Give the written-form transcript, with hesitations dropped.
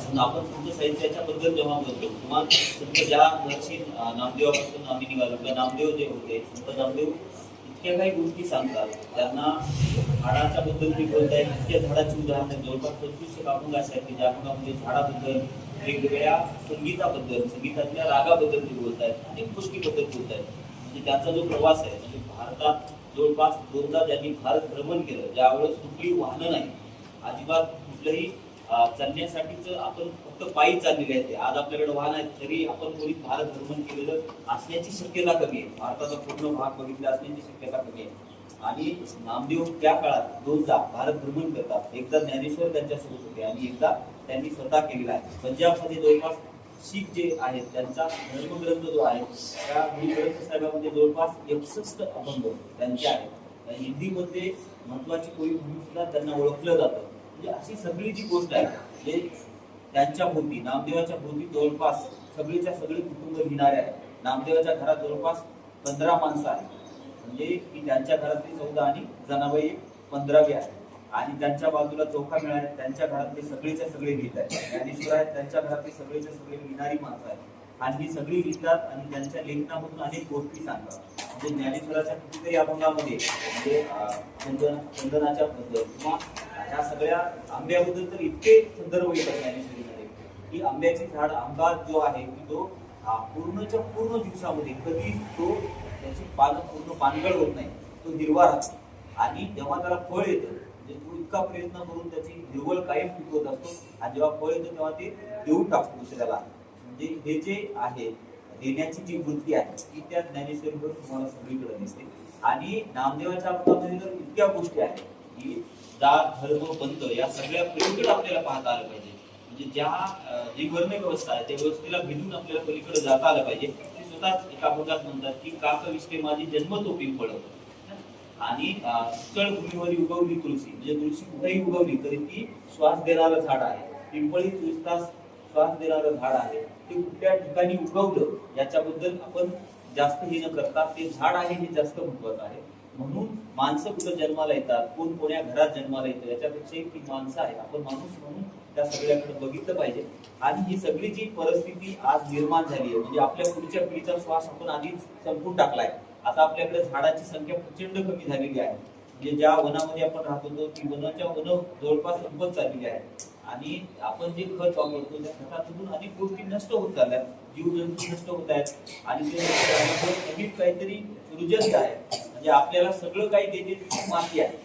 म्हणून आपण संत साहित्याच्या बद्दल जेव्हा बोलतो किंवा संत ज्या नरसी नामदेवापासून आम्ही निघालो किंवा नामदेव जे होते संत नामदेव इतक्या काही गोष्टी सांगतात. त्यांना झाडाच्या बद्दल ते बोलतायत, इतक्या झाडाची उदाहरणं जवळपास 25 अभंग असे आहेत की ज्या अभंगामध्ये झाडाबद्दल, वेगवेगळ्या संगीताबद्दल, संगीतातल्या रागाबद्दल ते बोलतायत, अनेक गोष्टीबद्दल बोलतायत. म्हणजे त्यांचा जो प्रवास आहे म्हणजे भारतात जवळपास 2दा त्यांनी भारत भ्रमण केलं, ज्यावेळेस कुठली वाहनं नाही, अजिबात कुठलंही चालण्यासाठीच आपण फक्त पायी चाललेले आहेत. आज आपल्याकडे वाहन आहेत तरी आपण कोणी भारत भ्रमण केलेलं असण्याची शक्यता कमी आहे. भारताचा पूर्ण भाग बघितला असण्याची शक्यता कमी आहे. आणि नामदेव त्या काळात 2दा भारत भ्रमण करतात. एकदा ज्ञानेश्वर त्यांच्यासोबत होते आणि एकदा त्यांनी स्वतः केलेला आहे. पंजाबमध्ये जवळपास शीख जे आहेत त्यांचा धर्मग्रंथ जो आहे त्या ग्रंथ साहेबांमध्ये जवळपास 61 अभंग त्यांचे आहेत. हिंदीमध्ये महत्वाची कोळी म्हणून सुद्धा त्यांना ओळखलं जातं. म्हणजे अशी सगळी जी गोष्ट आहे जे त्यांच्या भोवती नामदेवाच्या भोवती जवळपास सगळीच्या सगळी कुटुंब लिहिणारे आहेत. नामदेवाच्या घरात जवळपास 15 माणसं आहेत. म्हणजे की त्यांच्या घरातली 14 आणि जनाबाई 15वी आहे. आणि त्यांच्या बाजूला चौखा मेळा आहेत, त्यांच्या घरातले सगळेच्या सगळे लिहित आहेत. ज्ञानेश्वर आहेत, त्यांच्या घरातले सगळेच्या सगळे लिहिणारी माणसं आहेत. आणि ही सगळी लिहितात आणि त्यांच्या लेखनामधून अनेक गोष्टी सांगतात. म्हणजे ज्ञानेश्वराच्या कितीतरी अभंगामध्ये म्हणजे चंदनाच्या बद्दल किंवा ह्या सगळ्या आंब्याबद्दल तर इतके संदर्भ येतात ज्ञानेश्वरीमध्ये की आंब्याची झाड आंबा जो आहे की तो पूर्णच्या पूर्ण दिवसामध्ये कधी तो त्याची पानं पूर्ण पानगळ होत नाही, तो हिरवा राहतो. आणि जेव्हा त्याला फळ येतं म्हणजे तो इतका प्रयत्न करून त्याची हिरवळ कायम टिकवत असतो आणि जेव्हा फळ येतं तेव्हा ते देऊन टाकतो दुसऱ्याला. म्हणजे हे जे आहे देण्याची जी वृत्ती आहे ती त्या ज्ञानेश्वरीवर तुम्हाला सगळीकडे दिसते. आणि नामदेवाच्या अभंगामध्ये तर इतक्या गोष्टी आहेत की जात धर्म पंथ या सगळ्या पलीकडे आपल्याला पाहता आलं पाहिजे. म्हणजे जी वर्ण व्यवस्था आहे त्या व्यवस्थेला भिडून आपल्याला पलीकडे जाता आलं पाहिजे. ते स्वतःच एका भागात म्हणतात की काक विष्टे माझी जन्म तो पिंपळ आणि स्थळ भूमीवर उगवली तुळशी. म्हणजे तुळशी कुठेही उगवली तरी ती श्वास देणारं झाड आहे. पिंपळी 24 तास श्वास देणारं झाड आहे. ते कुठल्या ठिकाणी उगवलं याच्याबद्दल आपण जास्त हे न करता ते झाड आहे हे जास्त महत्वाचं आहे. म्हणून माणसं कुठं जन्माला येतात, कोण कोण्या घरात जन्माला येतं याच्यापेक्षा ती माणसं आहे. आपण माणूस म्हणून त्या सगळ्याकडे बघितलं पाहिजे. आणि ही सगळी जी परिस्थिती आज निर्माण झाली आहे म्हणजे आपल्या पुढच्या पिढीचा श्वास आपण आधीच संपून टाकलाय. आता आपल्याकडे झाडाची संख्या प्रचंड कमी झालेली आहे. म्हणजे ज्या वनामध्ये आपण राहत होतो ती वनाच्या वन जवळपास संपत चाललेली आहे. आणि आपण जे खत वापरतो त्या खतातून अनेक गोष्टी नष्ट होत चालल्या, जीवजंतू नष्ट होत आहेत. आणि ते नवीन काहीतरी सृजन आहे म्हणजे आपल्याला सगळं काही देते ती माती आहे.